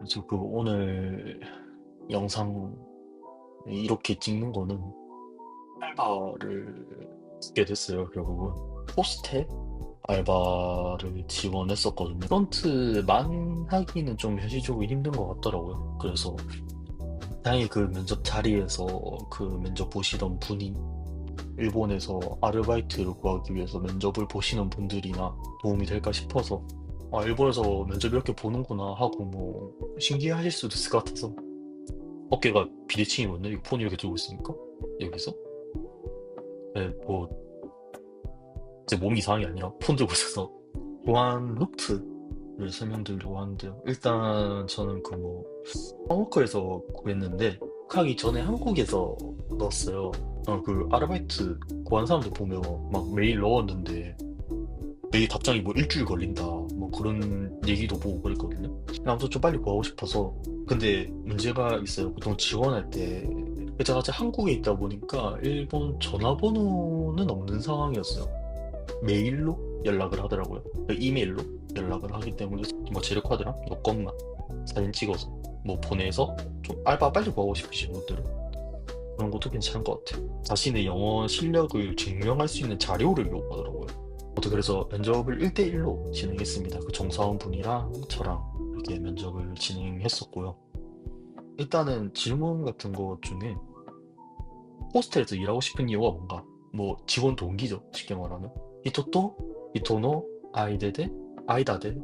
그래서 오늘 영상 이렇게 찍는 거는 알바를 듣게 됐어요, 결국은. 포스텍 알바를 지원했었거든요. 프론트만 하기는 좀 현실적으로 힘든 것 같더라고요. 그래서 다행히 그 면접 자리에서 그 면접 보시던 분이 일본에서 아르바이트를 구하기 위해서 면접을 보시는 분들이나 도움이 될까 싶어서 일본에서 면접 이렇게 보는구나 하고 뭐 신기하실 수도 있을 것 같아서 어깨가 비대칭이 왔네. 이거 폰 이렇게 들고 있으니까 여기서 네, 뭐 제 몸이 이상한 게 아니라 폰 들고 있어서 보안 루트를 설명드리려고 하는데요. 일단 저는 그 뭐 파워커에서 구했는데 하기 전에 한국에서 넣었어요. 그 아르바이트 구한 사람들 보면 막 메일 넣었는데 메일 답장이 뭐 일주일 걸린다 뭐 그런 얘기도 보고 그랬거든요. 아무튼 좀 빨리 구하고 싶어서. 근데 문제가 있어요. 보통 지원할 때 제가 아직 한국에 있다 보니까 일본 전화번호는 없는 상황이었어요. 메일로 연락을 하더라고요. 그 이메일로 연락을 하기 때문에 뭐 재료카드랑 여권만 사진 찍어서 뭐 보내서 좀 알바 빨리 구하고 싶으신 분들은 그런 것도 괜찮은 것 같아요. 자신의 영어 실력을 증명할 수 있는 자료를 요구하더라고요. 그래서 면접을 1대1로 진행했습니다. 그 정사원분이랑 저랑 이렇게 면접을 진행했었고요. 일단은 질문 같은 것 중에 호스텔에서 일하고 싶은 이유가 뭔가? 뭐 지원 동기죠. 쉽게 말하면. 이토또 이토노 아이데데 아이다데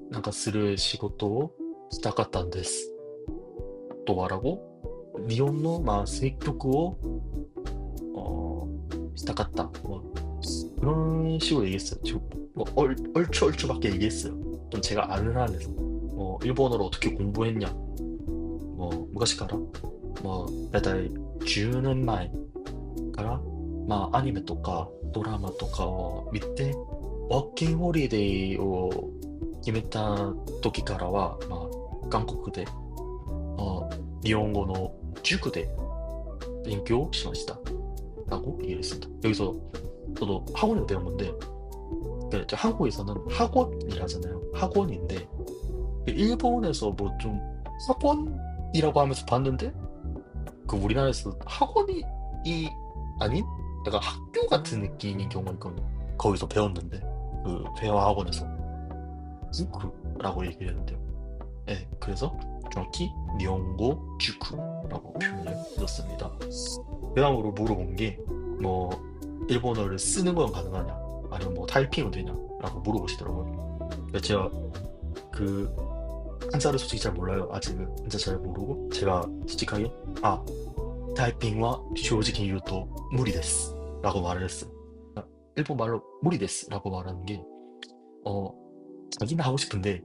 なんかする仕事をしたかったんです。と말하고 리온노積極を したかった. 뭐 그런 식으로 얘기했어요. 지금 뭐 얼추얼추밖에 얘기했어요. 좀 제가 아는 한에서. 뭐 일본어를 어떻게 공부했냐. 뭐昔から 뭐 다이다이 10년 前からまあアニメとかドラマとかを見てワーキングホリデーを決めた時からは、まあ、韓国で、日本語の塾で勉強しました。라고 얘기를 했습니다. 여기서 저도 학원을 배운 건데, 한국에서는 학원이라잖아요. 학원인데, 일본에서 뭐 좀 학원이라고 하면서 봤는데, 그 우리나라에서 학원이 아닌 약간 학교 같은 느낌인 경우가 있거든요. 거기서 배웠는데 그 회화 학원에서 주쿠라고 얘기를 했는데요. 네, 그래서 정확히 니혼고 주쿠라고 표현을 해줬습니다. 그 다음으로 물어본 게 뭐 일본어를 쓰는 건 가능하냐 아니면 뭐 타이핑은 되냐라고 물어보시더라고요. 근데 제가 그 한자를 솔직히 잘 몰라요. 아직은 한자 잘 모르고 제가 솔직하게 타이핑과正直に 言うと 무리です 라고 말을 했어요. 일본 말로 무리です 라고 말하는 게 어, 자기는 하고 싶은데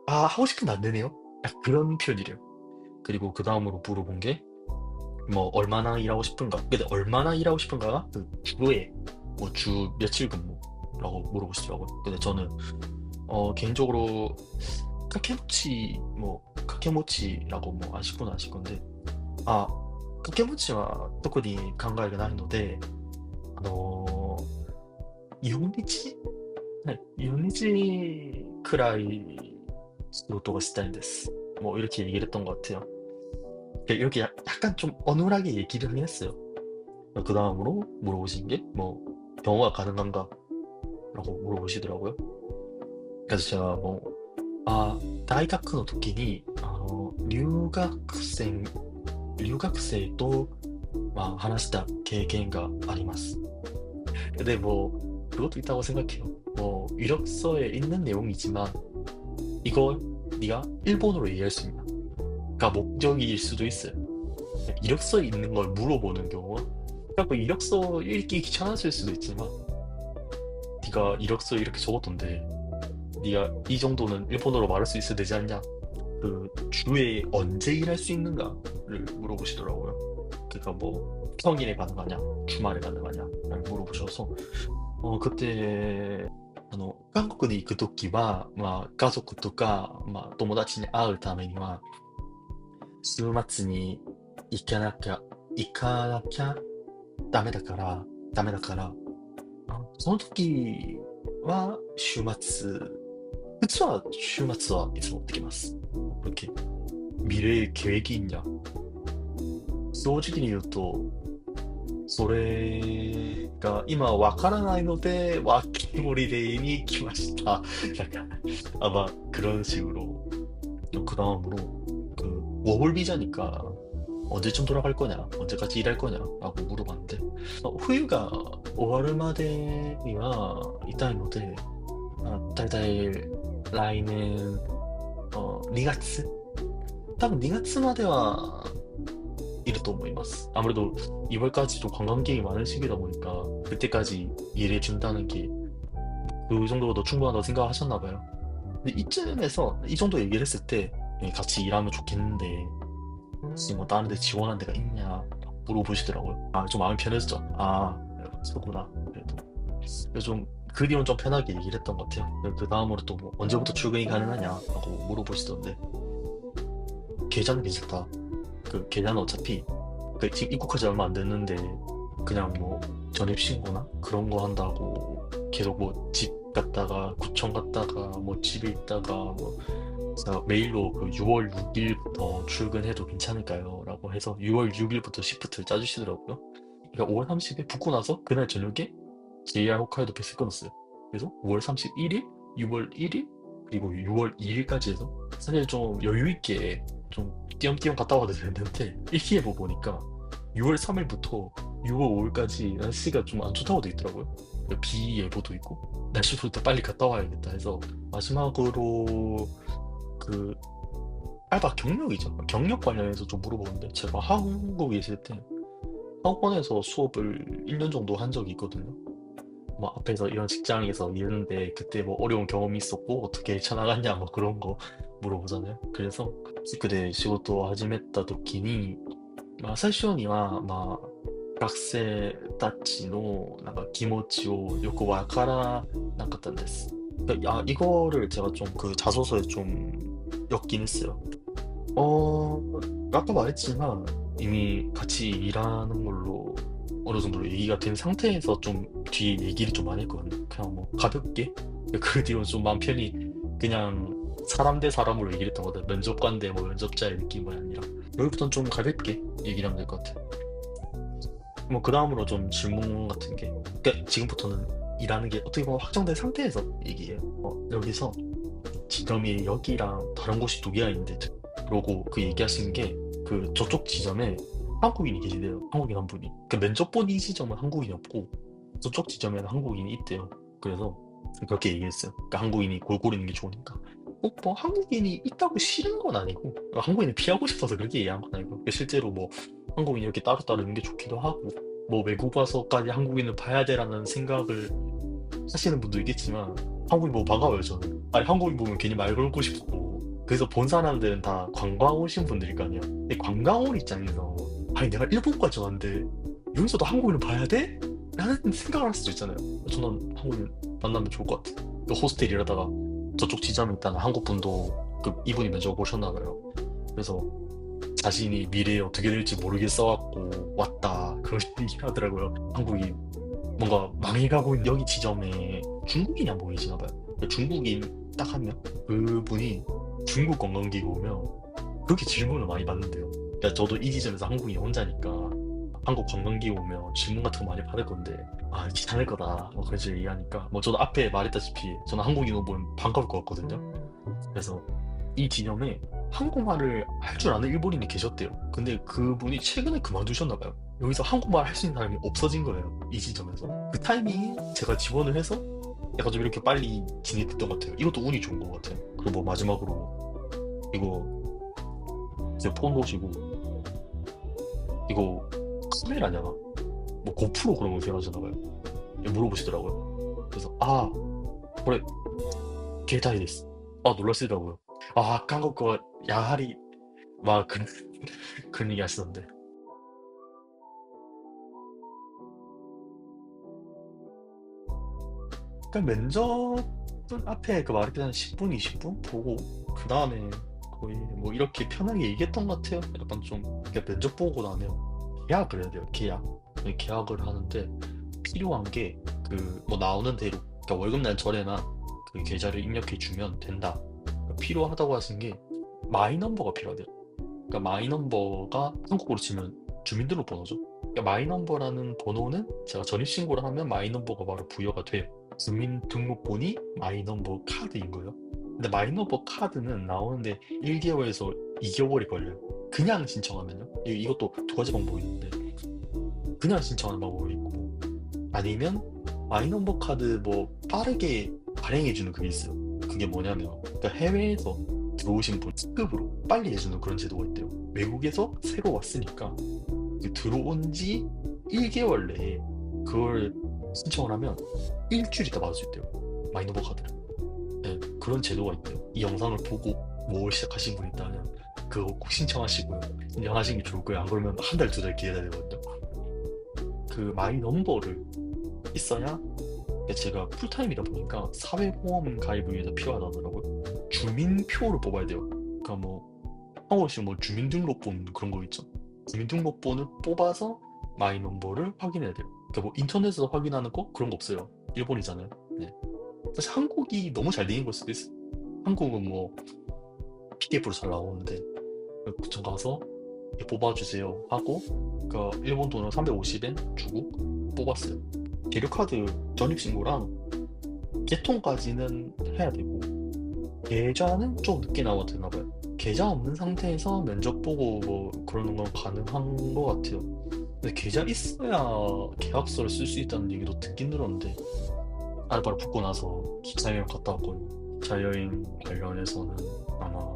하고 싶은데 안 되네요. 약간 그런 표현이래요. 그리고 그 다음으로 물어본 게 뭐 얼마나 일하고 싶은가. 근데 얼마나 일하고 싶은가가 그 주에 뭐 주 며칠 근무라고 물어보시더라고요. 근데 저는 개인적으로 카케모치라고 뭐 아실 건 아실 건데掛け持ちは特に考えがないので、あの4日、はい、4日くらい仕事がしたいんです. 뭐 이렇게 얘기를 했던 것 같아요. 이렇게 약간 좀 어눌하게 얘기를 하긴 했어요. 그 다음으로 물어보신 게 뭐 영어가 가능한가? 라고 물어보시더라고요. 그래서 제가 뭐, 大学の時に留学生と話した経験があります. 근데 뭐 그것도 있다고 생각해요. 뭐 이력서에 있는 내용이지만 이거 네가 일본어로 얘기할 수 있나?가 목적일 수도 있어요. 이력서에 있는 걸 물어보는 경우가 그러니까 이력서 읽기 귀찮았을 수도 있지만 네가 이력서에 이렇게 적었던데 네가 이 정도는 일본어로 말할 수 있어야 되지 않냐? 그 주에 언제 일할 수 있는가를 물어보시더라고요. 그러니까 뭐 평일에 가능하냐, 주말에 가능하냐를 물어보셔서 그때 韓国に行くときは、家族とか、友達に会うためには、週末に行かなきゃダメだから、その時は週末、普通は週末はいつも行ってきます。 미래에 계획이 있냐? 正直に言うと、それが今わからないので、와케 홀리데이니 키마시타. 약간 아마 그런 식으로. 그 다음으로 그 워홀 비자니까 언제쯤 돌아갈 거냐, 언제까지 일할 거냐라고 물어봤는데 후유가 終わるまでには痛いので、大体来年2月多分2月まではいると思います. 아무래도 2월까지도 관광객이 많은 시기다 보니까 그때까지 일해 준다는 게 그 정도도 충분하다고 생각하셨나 봐요. 근데 이쯤에서 이 정도 얘기를 했을 때 같이 일하면 좋겠는데 혹시 뭐 다른 데 지원한 데가 있냐 물어보시더라고요. 아, 좀 마음이 편해졌죠. 아, 그렇구나. 그래도 좀 그 뒤로는 좀 편하게 얘기를 했던 것 같아요. 그 다음으로 또 뭐 언제부터 출근이 가능하냐 하고 물어보시던데 계좌는 괜찮다. 그 계좌는 어차피 그 지금 입국한 지 얼마 안 됐는데 그냥 뭐 전입신고나 그런 거 한다고 계속 뭐 집 갔다가 구청 갔다가 뭐 집에 있다가 뭐 제가 메일로 그 6월 6일부터 출근해도 괜찮을까요? 라고 해서 6월 6일부터 시프트를 짜주시더라고요. 그러니까 5월 30일 붙고 나서 그날 저녁에 JR 홋카이도 패스 끊었어요. 그래서 5월 31일, 6월 1일, 그리고 6월 2일까지 해서 사실 좀 여유 있게 좀 띄엄띄엄 갔다 와도 되는데 일기예보 보니까 6월 3일부터 6월 5일까지 날씨가 좀 안 좋다고 돼 있더라고요. 비 예보도 있고 날씨부터 빨리 갔다 와야겠다 해서 마지막으로 그 알바 경력이죠. 경력 관련해서 좀 물어보는데 제가 한국에 있을 때 학원에서 수업을 1년 정도 한 적이 있거든요. 뭐 앞에서 이런 직장에서 일했는데 그때 뭐 어려운 경험이 있었고 어떻게 헤쳐나갔냐 뭐 그런 거 물어보잖아요. 그래서 그때 仕事を始めた時に、最初には学生たちのなんか気持ちをよくわからなかったんです. 이거를 제가 좀 그 자소서에 좀 엮긴 했어요. 어, 아까 말했지만 이미 같이 일하는 걸로 어느 정도 얘기가 된 상태에서 좀 뒤에 얘기를 좀 많이 했거든요. 그냥 뭐 가볍게. 그 뒤로 좀 마음 편히 그냥 사람 대 사람으로 얘기를 했던 것 같아요. 면접관 대 뭐 면접자의 느낌이 아니라. 여기부터는 좀 가볍게 얘기를 하면 될 것 같아요. 뭐 그 다음으로 좀 질문 같은 게, 그러니까 지금부터는 일하는 게 어떻게 보면 확정된 상태에서 얘기해요. 여기서 지점이 여기랑 다른 곳이 두 개가 있는데, 그러고 그 얘기하신 게 그 저쪽 지점에 한국인이 계시대요. 한국인 한 분이. 그 면접 본 이 지점은 한국인이 없고 저쪽 지점에는 한국인이 있대요. 그래서 그렇게 얘기했어요. 그러니까 한국인이 골고루 있는 게 좋으니까. 뭐 한국인이 있다고 싫은 건 아니고 한국인을 피하고 싶어서 그렇게 얘기한 건 아니고 실제로 뭐 한국인이 이렇게 따로따로 있는 게 좋기도 하고 뭐 외국 와서까지 한국인을 봐야 돼라는 생각을 하시는 분도 있겠지만 한국인 보고 반가워요 저는. 아니 한국인 보면 괜히 말 걸고 싶고 그래서 본 사람들은 다 관광 오신 분들일 거 아니야. 근데 관광 온 입장에서 아니 내가 일본까지 왔는데 여기서도 한국인을 봐야 돼? 라는 생각을 할 수도 있잖아요. 저는 한국인 만나면 좋을 것 같아. 그 호스텔 일하다가 저쪽 지점에 있다는 한국 분도 그 이분이 면접 오셨나 봐요. 그래서 자신이 미래에 어떻게 될지 모르겠어갖고 왔다 그런 얘기 하더라고요. 한국인 뭔가 망해가고 있는 여기 지점에 중국인이 한 분 계시나 봐요. 중국인 딱 한 명? 그분이 중국 관광객이 오면 그렇게 질문을 많이 받는데요. 그러니까 저도 이 지점에서 한국인이 혼자니까 한국 관광객이 오면 질문 같은 거 많이 받을 건데 아 귀찮을 거다 뭐 그런 식으로 얘기하니까 뭐 저도 앞에 말했다시피 저는 한국인 오면 반가울 것 같거든요. 그래서 이 지점에 한국말을 할 줄 아는 일본인이 계셨대요. 근데 그분이 최근에 그만두셨나 봐요. 여기서 한국말 할 수 있는 사람이 없어진 거예요. 이 지점에서. 그 타이밍에 제가 지원을 해서 약간 좀 이렇게 빨리 진입했던 것 같아요. 이것도 운이 좋은 것 같아요. 그리고 뭐 마지막으로 이거 제 폰 놓으시고 이거 카메라냐? 뭐 고프로 그런 거 생각하시나 봐요. 물어보시더라고요. 그래서 아 그래 게이타이 데스. 아 놀라시더라고요. 아 한국어 야하리 막 그런 그런 얘기 하시던데. 그러니까 면접은 앞에 그 말했던 한 10분, 20분 보고 그 다음에 거의 뭐 이렇게 편하게 얘기했던 것 같아요. 약간 좀 그러니까 면접 보고 나면 계약을 해야 돼요. 계약. 계약을 하는데 필요한 게 그 뭐 나오는 대로 그러니까 월급날 전에나 그 계좌를 입력해 주면 된다. 그러니까 필요하다고 하신 게 마이 넘버가 필요하대요. 그러니까 마이 넘버가 한국으로 치면 주민등록번호죠. 그러니까 마이 넘버라는 번호는 제가 전입신고를 하면 마이 넘버가 바로 부여가 돼요. 주민등록번이 마이 넘버 카드인 거예요. 근데 마이 넘버 카드는 나오는데 1개월에서 2개월이 걸려요. 그냥 신청하면요. 이것도 두 가지 방법이 있는데 그냥 신청하는 방법이 있고 아니면 마이 넘버 카드 뭐 빠르게 발행해주는 그게 있어요. 그게 뭐냐면 그러니까 해외에서 들어오신 분 특급으로 빨리 해주는 그런 제도가 있대요. 외국에서 새로 왔으니까 그 들어온 지 1개월 내에 그걸 신청을 하면 일주일 있다 받을 수 있대요. 마이 넘버 카드를. 네, 그런 제도가 있대요. 이 영상을 보고 뭘 시작하신 분 있다면 그거 꼭 신청하시고요. 신청하시는 게 좋을 거예요. 안 그러면 한 달, 두 달 기다려야 되거든요. 그 마이 넘버를 있어야 제가 풀타임이다 보니까 사회보험 가입을 위해서 필요하다더라고요. 주민표를 뽑아야 돼요. 그러니까 뭐 한국식 뭐 주민등록본 그런 거 있죠. 주민등록본을 뽑아서 마이 넘버를 확인해야 돼요. 그러니까 뭐 인터넷에서 확인하는 거 그런 거 없어요. 일본이잖아요. 네. 사실 한국이 너무 잘 돼 있는 걸 수도 있어. 한국은 뭐 PDF로 잘 나오는데 구청 가서 뽑아주세요 하고 그 일본 돈으로 350엔 주고 뽑았어요. 계류카드 전입신고랑 개통까지는 해야 되고 계좌는 좀 늦게 나와도 되나 봐요. 계좌 없는 상태에서 면접 보고 뭐 그러는 건 가능한 것 같아요. 근데 계좌 있어야 계약서를 쓸 수 있다는 얘기도 듣긴 들었는데 알바를 붙고 나서 기차여행 갔다 왔거든요. 기차여행 관련해서는 아마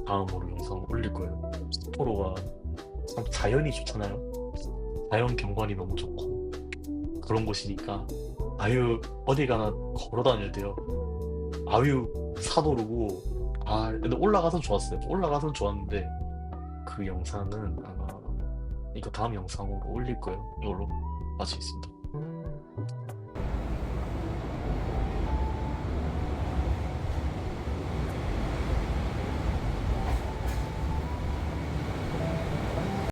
다음으로 영상 올릴 거예요. 삿포로가 참 자연이 좋잖아요. 자연 경관이 너무 좋고 그런 곳이니까 아유 어디 가나 걸어 다녀야 돼요. 아유 산오르고 근데 올라가선 좋았어요. 올라가선 좋았는데 그 영상은 아마 이거 다음 영상으로 올릴 거예요. 이걸로 마치겠습니다.